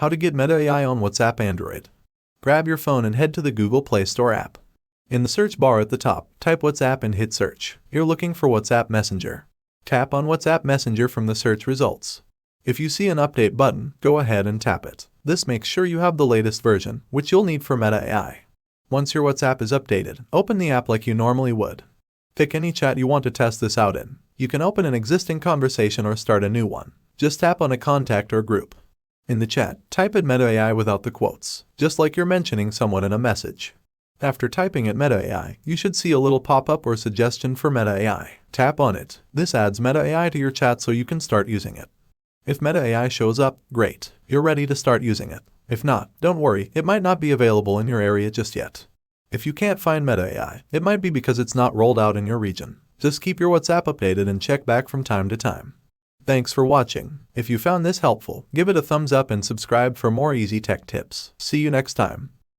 How to get Meta AI on WhatsApp Android. Grab your phone and head to the Google Play Store app. In the search bar at the top, type WhatsApp and hit search. You're looking for WhatsApp Messenger. Tap on WhatsApp Messenger from the search results. If you see an update button, go ahead and tap it. This makes sure you have the latest version, which you'll need for Meta AI. Once your WhatsApp is updated, open the app like you normally would. Pick any chat you want to test this out in. You can open an existing conversation or start a new one. Just tap on a contact or group. In the chat, type at Meta AI without the quotes, just like you're mentioning someone in a message. After typing at Meta AI, you should see a little pop-up or suggestion for Meta AI. Tap on it. This adds Meta AI to your chat so you can start using it. If Meta AI shows up, great, you're ready to start using it. If not, don't worry, it might not be available in your area just yet. If you can't find Meta AI, it might be because it's not rolled out in your region. Just keep your WhatsApp updated and check back from time to time. Thanks for watching. If you found this helpful, give it a thumbs up and subscribe for more easy tech tips. See you next time.